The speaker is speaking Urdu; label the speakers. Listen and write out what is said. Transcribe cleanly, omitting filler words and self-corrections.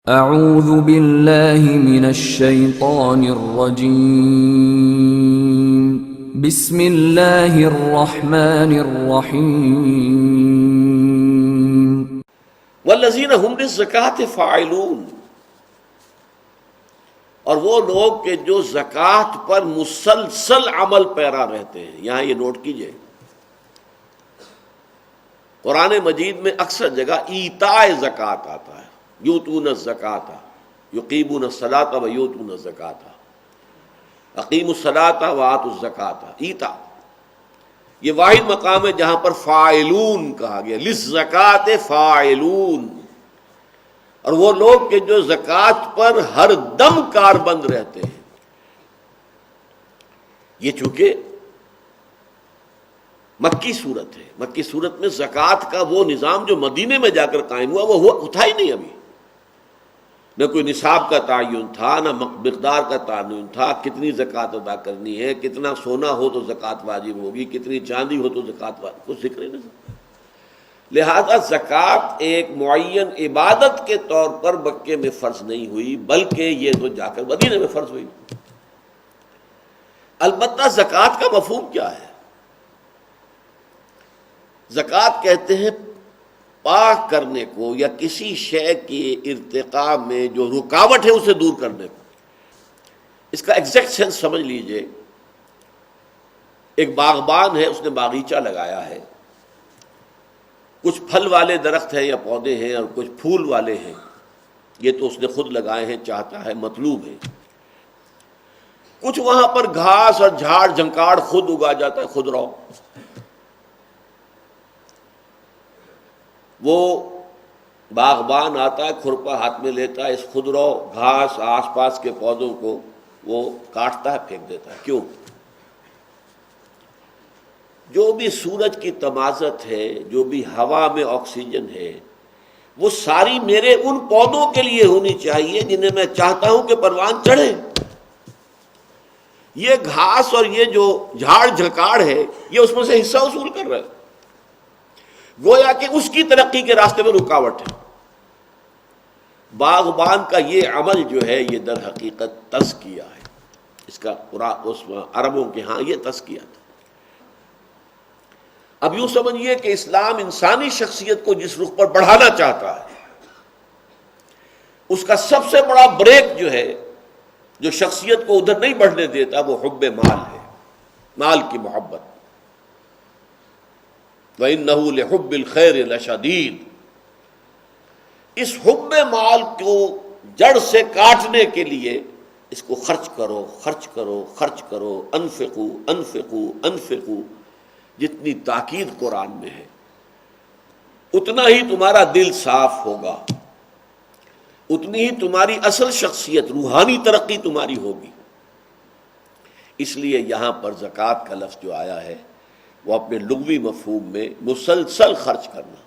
Speaker 1: اعوذ باللہ من الشیطان الرجیم بسم اللہ الرحمن الرحیم
Speaker 2: والذین هم للزکاة فاعلون، اور وہ لوگ کہ جو زکوٰۃ پر مسلسل عمل پیرا رہتے ہیں۔ یہاں یہ نوٹ کیجئے، قرآن مجید میں اکثر جگہ ایتاء زکوٰۃ آتا ہے، یؤتون الزکاۃ، یقیمون الصلاۃ و یؤتون الزکاۃ، اقیموا الصلاۃ و آتوا الزکاۃ، ایتاء۔ یہ واحد مقام ہے جہاں پر فاعلون کہا گیا، للزکاۃ فاعلون، اور وہ لوگ کہ جو زکوٰۃ پر ہر دم کاربند رہتے ہیں۔ یہ چونکہ مکی صورت ہے، مکی صورت میں زکوٰۃ کا وہ نظام جو مدینے میں جا کر قائم ہوا وہ تھا ہی نہیں ابھی، نہ کوئی نصاب کا تعین تھا، نہ مقدار کا تعین تھا، کتنی زکوٰۃ ادا کرنی ہے، کتنا سونا ہو تو زکوٰۃ واجب ہوگی، کتنی چاندی ہو تو زکوٰۃ واجب، کچھ ذکر ہی نہیں۔ لہذا زکوٰۃ ایک معین عبادت کے طور پر مکے میں فرض نہیں ہوئی، بلکہ یہ تو جا کر مدینے میں فرض ہوئی۔ البتہ زکوٰۃ کا مفہوم کیا ہے؟ زکوٰۃ کہتے ہیں پاک کرنے کو، یا کسی شے کی ارتقاء میں جو رکاوٹ ہے اسے دور کرنے کو۔ اس کا ایگزیکٹ سینس سمجھ لیجئے، ایک باغبان ہے، اس نے باغیچہ لگایا ہے، کچھ پھل والے درخت ہیں یا پودے ہیں اور کچھ پھول والے ہیں، یہ تو اس نے خود لگائے ہیں، چاہتا ہے، مطلوب ہے۔ کچھ وہاں پر گھاس اور جھاڑ جھنکاڑ خود اگا جاتا ہے، خود رہو۔ وہ باغبان آتا ہے، کھرپا ہاتھ میں لیتا ہے، اس خودرو گھاس آس پاس کے پودوں کو وہ کاٹتا ہے، پھینک دیتا ہے۔ کیوں؟ جو بھی سورج کی تمازت ہے، جو بھی ہوا میں آکسیجن ہے، وہ ساری میرے ان پودوں کے لیے ہونی چاہیے جنہیں میں چاہتا ہوں کہ پروان چڑھے۔ یہ گھاس اور یہ جو جھاڑ جھکاڑ ہے، یہ اس میں سے حصہ وصول کر رہا ہے، گویا کہ اس کی ترقی کے راستے میں رکاوٹ ہے۔ باغبان کا یہ عمل جو ہے یہ در حقیقت تزکیہ ہے، اس کا اس عربوں کے ہاں یہ تزکیہ تھا۔ اب یوں سمجھیے کہ اسلام انسانی شخصیت کو جس رخ پر بڑھانا چاہتا ہے، اس کا سب سے بڑا بریک جو ہے، جو شخصیت کو ادھر نہیں بڑھنے دیتا، وہ حب مال ہے، مال کی محبت۔ وَإِنَّهُ لِحُبِّ الْخَيْرِ لَشَدِيدٌ، اس حب مال کو جڑ سے کاٹنے کے لیے اس کو خرچ کرو، خرچ کرو، خرچ کرو، انفقوا انفقوا انفقوا، جتنی تاکید قرآن میں ہے اتنا ہی تمہارا دل صاف ہوگا، اتنی ہی تمہاری اصل شخصیت، روحانی ترقی تمہاری ہوگی۔ اس لیے یہاں پر زکوٰۃ کا لفظ جو آیا ہے وہ اپنے لغوی مفہوم میں مسلسل خرچ کرنا،